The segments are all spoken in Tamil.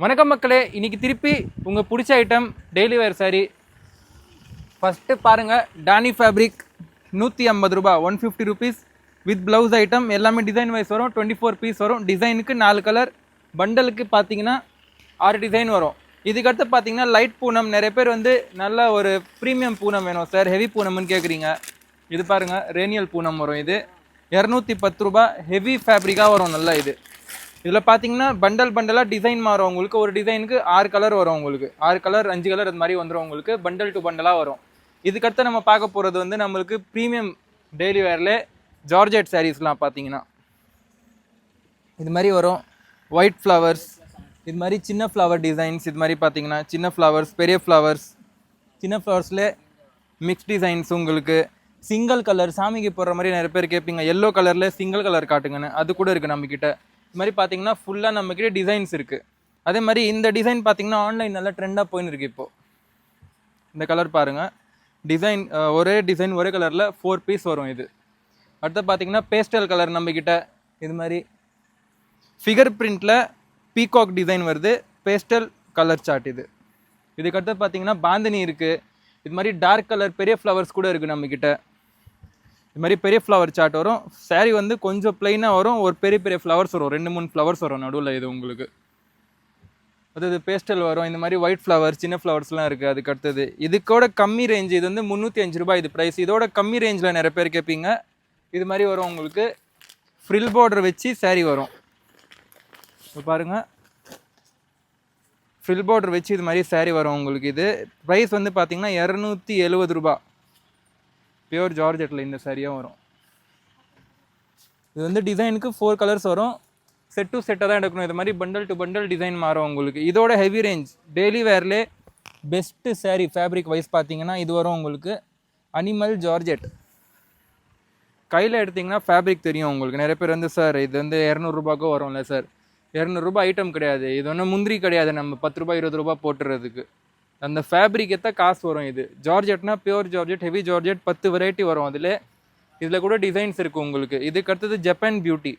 வணக்கம் மக்களே, இன்னைக்கு திருப்பி உங்கள் பிடிச்ச ஐட்டம் டெய்லி வேர் சாரி. ஃபஸ்ட்டு பாருங்கள், டானி ஃபேப்ரிக் 150 ரூபா, 150 ருபீஸ் வித் ப்ளவுஸ் ஐட்டம். எல்லாமே டிசைன் வைஸ் வரும். 24 பீஸ் வரும். டிசைனுக்கு 4 கலர், பண்டலுக்கு பார்த்தீங்கன்னா 6 டிசைன் வரும். இதுக்கடுத்து பார்த்தீங்கன்னா லைட் பூனம். நிறைய பேர் வந்து நல்ல ஒரு ப்ரீமியம் பூனம் வேணும் சார், ஹெவி பூனம்னு கேட்குறீங்க. இது பாருங்கள், ரேனியல் பூனம் வரும். இது 210 ரூபா, ஹெவி ஃபேப்ரிக்காக வரும். நல்லா இது இதில் பார்த்தீங்கன்னா பண்டலாக டிசைன் மாறும். உங்களுக்கு ஒரு டிசைனுக்கு 6 கலர் வரும். உங்களுக்கு 6 கலர் 5 கலர் அது மாதிரி வந்துடும். உங்களுக்கு பண்டல் டு பண்டலாக வரும். இதுக்கடுத்து நம்ம பார்க்க போகிறது வந்து நம்மளுக்கு ப்ரீமியம் டெய்லி வேரில் ஜார்ஜெட் சாரீஸ்லாம் பார்த்தீங்கன்னா இது மாதிரி வரும். ஒயிட் ஃப்ளவர்ஸ், இது மாதிரி சின்ன ஃப்ளவர் டிசைன்ஸ். இது மாதிரி பார்த்தீங்கன்னா சின்ன ஃப்ளவர்ஸ், பெரிய ஃப்ளவர்ஸ், சின்ன ஃப்ளவர்ஸில் மிக்ஸ் டிசைன்ஸ். உங்களுக்கு சிங்கிள் கலர் சாமிக்கு போடுற மாதிரி நிறைய பேர் கேட்பீங்க, எல்லோ கலரில் சிங்கிள் கலர் காட்டுங்கன்னு. அது கூட இருக்குது நம்மக்கிட்ட. இது மாதிரி பார்த்தீங்கன்னா ஃபுல்லாக நம்மக்கிட்ட டிசைன்ஸ் இருக்குது. அதே மாதிரி இந்த டிசைன் பார்த்தீங்கன்னா ஆன்லைன் நல்லா ட்ரெண்டாக போயின்னு இருக்குது இப்போது. இந்த கலர் பாருங்கள், டிசைன் ஒரே டிசைன் ஒரே கலரில் 4 பீஸ் வரும். இது அடுத்து பார்த்தீங்கன்னா பேஸ்டல் கலர் நம்மக்கிட்ட. இது மாதிரி ஃபிகர் பிரிண்டில் பீகாக் டிசைன் வருது. பேஸ்டல் கலர் சார்ட் இது. இதுக்கடுத்து பார்த்தீங்கன்னா பாந்தினி இருக்குது. இது மாதிரி டார்க் கலர் பெரிய ஃப்ளவர்ஸ் கூட இருக்குது நம்மக்கிட்ட. இது மாதிரி பெரிய ஃப்ளவர் சார்ட் வரும். சாரீ வந்து கொஞ்சம் ப்ளைனாக வரும். ஒரு பெரிய ஃப்ளவர்ஸ் வரும், 2-3 ஃப்ளவர்ஸ் வரும் நடுவில். இது உங்களுக்கு அது பேஸ்டல் வரும். இந்த மாதிரி ஒயிட் ஃப்ளவர், சின்ன ஃப்ளவர்ஸ்லாம் இருக்குது. அதுக்கு அடுத்தது இதுக்கோட கம்மி ரேஞ்சு. இது வந்து 305 ரூபாய் இது ப்ரைஸ். இதோட கம்மி ரேஞ்சில் நிறைய பேர் கேட்பீங்க. இது மாதிரி வரும். உங்களுக்கு ஃப்ரில் பார்டர் வச்சு சாரீ வரும். இப்போ பாருங்கள், ஃப்ரில் பார்டர் வச்சு இது மாதிரி சாரீ வரும். உங்களுக்கு இது ப்ரைஸ் வந்து பார்த்தீங்கன்னா 270 ரூபா. பியூர் ஜார்ஜெட்டில் இந்த சாரியாக வரும். இது வந்து டிசைனுக்கு 4 கலர்ஸ் வரும். செட் டு செட்டாக தான் எடுக்கணும். இது மாதிரி பண்டல் டு பண்டல் டிசைன் மாறும் உங்களுக்கு. இதோட ஹெவி ரேஞ்ச் டெய்லி வேர்லே பெஸ்ட்டு சாரீ ஃபேப்ரிக் வைஸ் பார்த்தீங்கன்னா இது வரும். உங்களுக்கு அனிமல் ஜார்ஜெட். கையில் எடுத்திங்கன்னா ஃபேப்ரிக் தெரியும் உங்களுக்கு. நிறைய பேர் வந்து சார் இது வந்து 200 ரூபாய்க்கும் வரும்ல சார். 200 ரூபாய் ஐட்டம் கிடையாது. இது ஒன்றும் முந்திரி கிடையாது நம்ம 10 ரூபாய் 20 ரூபா போட்டுறதுக்கு. அந்த ஃபேப்ரிக் எத்த காசு வரும். இது ஜார்ஜெட்னா pure georgette, heavy georgette 10 variety வரும். இதில் கூட டிசைன்ஸ் இருக்குது உங்களுக்கு. இதுக்கு அடுத்தது ஜப்பான் பியூட்டி.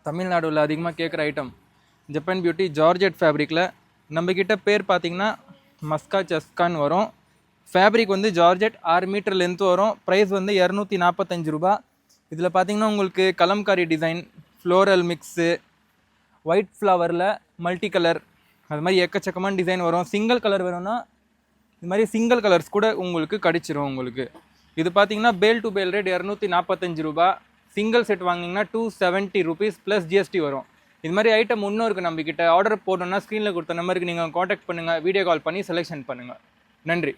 தமிழ்நாடுல அதிகமாக கேட்குற ஐட்டம் ஜப்பான் பியூட்டி ஜார்ஜெட் ஃபேப்ரிக்கில். நம்மக்கிட்ட பேர் பார்த்திங்கன்னா மஸ்கா சஸ்கான் வரும். ஃபேப்ரிக் வந்து ஜார்ஜெட் 6 மீட்டர் லென்த் வரும். ப்ரைஸ் வந்து 245 ரூபா. இதில் பார்த்திங்கன்னா உங்களுக்கு kalamkari design, floral mix, white ஃப்ளவரில் மல்டி கலர், அது மாதிரி எக்கச்சக்கமான டிசைன் வரும். சிங்கிள் கலர் வேணும்னா இது மாதிரி சிங்கிள் கலர்ஸ் கூட உங்களுக்கு கிடச்சிரும். உங்களுக்கு இது பார்த்தீங்கன்னா பேல் டு பேல் ரேட் 245 ரூபா. சிங்கிள் செட் வாங்கிங்கன்னா 270 ருபீஸ் ப்ளஸ் ஜிஎஸ்டி வரும். இது மாதிரி ஐட்டம் இன்னும் இருக்குது நம்மக்கிட்ட. ஆர்டர் போடணுன்னா ஸ்க்ரீனில் கொடுத்த நம்பருக்கு நீங்கள் காண்டாக்ட் பண்ணுங்கள், வீடியோ கால் பண்ணி செலெக்ஷன் பண்ணுங்கள். நன்றி.